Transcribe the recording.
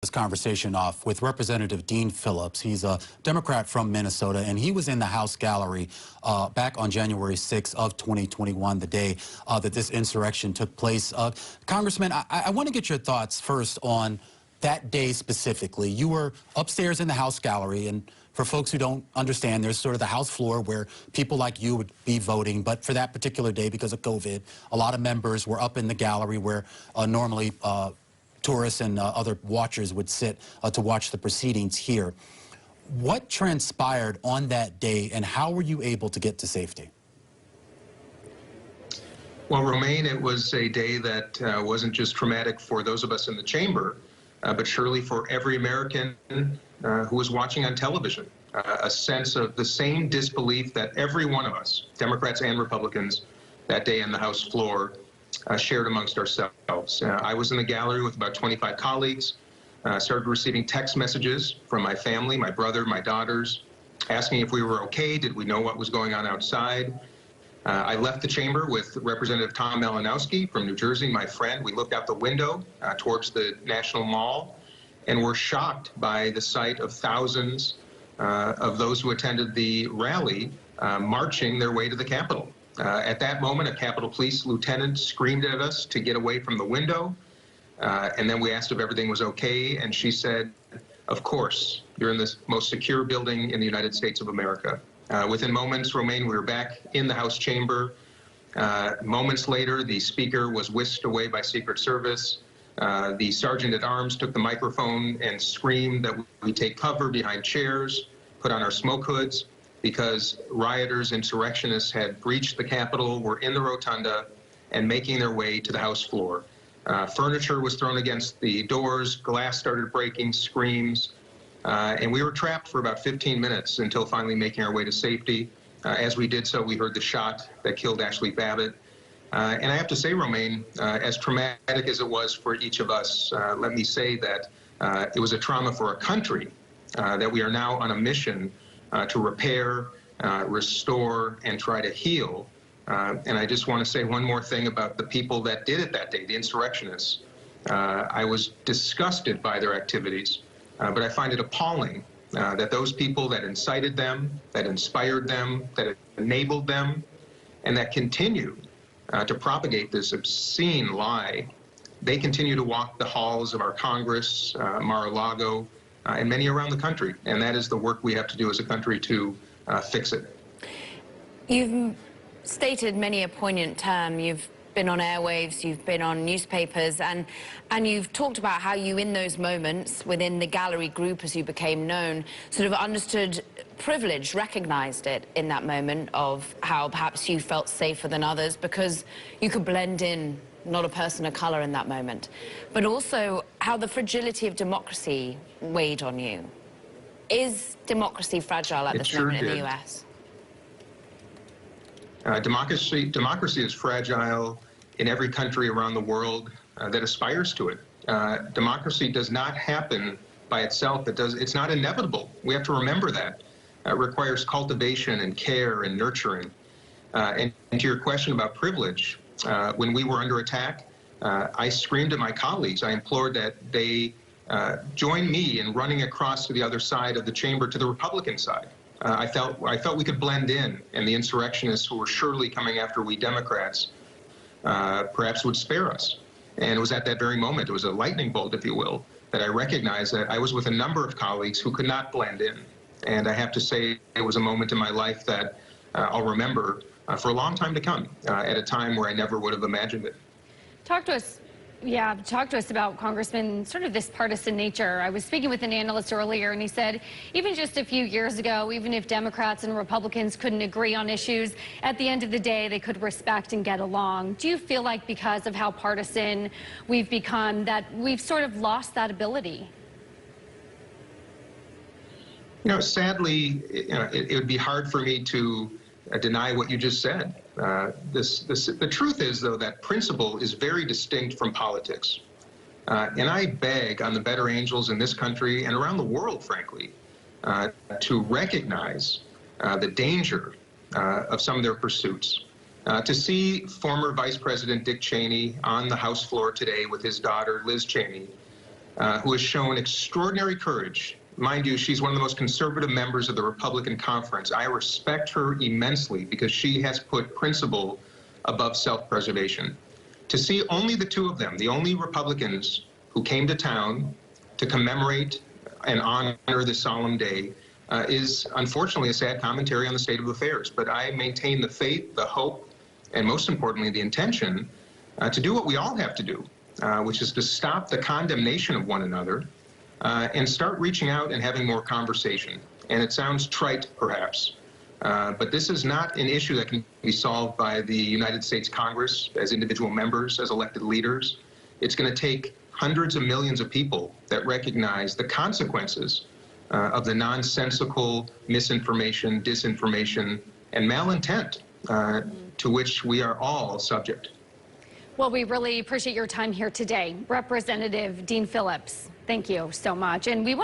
this conversation off with Representative Dean Phillips. He's a Democrat from Minnesota, and he was in the House gallery back on January 6th of 2021, the day that this insurrection took place. Congressman, I want to get your thoughts first on that day specifically. You were upstairs in the House gallery, and for folks who don't understand, there's sort of the House floor where people like you would be voting, but for that particular day, because of COVID, a lot of members were up in the gallery where normally tourists and other watchers would sit to watch the proceedings here. What transpired on that day, and how were you able to get to safety? Well, Romaine, it was a day that wasn't just traumatic for those of us in the chamber, but surely for every American who was watching on television. A sense of the same disbelief that every one of us, Democrats and Republicans, that day on the House floor shared amongst ourselves. I was in the gallery with about 25 colleagues, started receiving text messages from my family, my brother, my daughters, asking if we were okay, did we know what was going on outside. I left the chamber with Representative Tom Malinowski from New Jersey, my friend. We looked out the window towards the National Mall and were shocked by the sight of thousands of those who attended the rally marching their way to the Capitol. At that moment, a Capitol Police lieutenant screamed at us to get away from the window, and then we asked if everything was okay, and she said, "Of course, you're in the most secure building in the United States of America." Within moments, Romaine, we were back in the House chamber. Moments later, the Speaker was whisked away by Secret Service. The Sergeant at Arms took the microphone and screamed that we take cover behind chairs, put on our smoke hoods, because rioters, insurrectionists had breached the Capitol, were in the rotunda, and making their way to the House floor. Furniture was thrown against the doors, glass started breaking, screams, and we were trapped for about 15 minutes until finally making our way to safety. As we did so, we heard the shot that killed Ashley Babbitt. And I have to say, Romaine, as traumatic as it was for each of us, let me say that it was a trauma for our country, that we are now on a mission to repair, restore, and try to heal. And I just want to say one more thing about the people that did it that day, the insurrectionists. I was disgusted by their activities, but I find it appalling that those people that incited them, that inspired them, that enabled them, and that continue to propagate this obscene lie, they continue to walk the halls of our Congress, Mar-a-Lago, and many around the country. And that is the work we have to do as a country to fix it. You've stated many a poignant term. You've been on airwaves, you've been on newspapers, and you've talked about how you, in those moments, within the gallery group as you became known, sort of understood privilege, recognized it in that moment of how perhaps you felt safer than others because you could blend in, not a person of color in that moment, but also how the fragility of democracy weighed on you. Is democracy fragile at this moment in the U.S.? Democracy is fragile in every country around the world that aspires to it. Democracy does not happen by itself. It's not inevitable. We have to remember that. It requires cultivation and care and nurturing. And to your question about privilege, when we were under attack, I screamed at my colleagues. I implored that they join me in running across to the other side of the chamber, to the Republican side. I felt we could blend in, and the insurrectionists who were surely coming after we Democrats perhaps would spare us. And it was at that very moment, it was a lightning bolt, if you will, that I recognized that I was with a number of colleagues who could not blend in. And I have to say it was a moment in my life that I'll remember for a long time to come, at a time where I never would have imagined it. Talk to us about, Congressman, sort of this partisan nature. I was speaking with an analyst earlier, and he said even just a few years ago, even if Democrats and Republicans couldn't agree on issues, at the end of the day, they could respect and get along. Do you feel like because of how partisan we've become that we've sort of lost that ability? You know, sadly, it would be hard for me to deny what you just said. The truth is, though, that principle is very distinct from politics. And I beg on the better angels in this country and around the world, frankly, to recognize the danger of some of their pursuits. To see former Vice President Dick Cheney on the House floor today with his daughter, Liz Cheney, who has shown extraordinary courage. Mind you, she's one of the most conservative members of the Republican conference. I respect her immensely because she has put principle above self-preservation. To see only the two of them, the only Republicans who came to town to commemorate and honor this solemn day, is unfortunately a sad commentary on the state of affairs. But I maintain the faith, the hope, and most importantly, the intention to do what we all have to do, which is to stop the condemnation of one another and start reaching out and having more conversation. And it sounds trite, perhaps, but this is not an issue that can be solved by the United States Congress as individual members, as elected leaders. It's going to take hundreds of millions of people that recognize the consequences of the nonsensical misinformation, disinformation, and malintent to which we are all subject. Well, we really appreciate your time here today. Representative Dean Phillips, thank you so much. And we want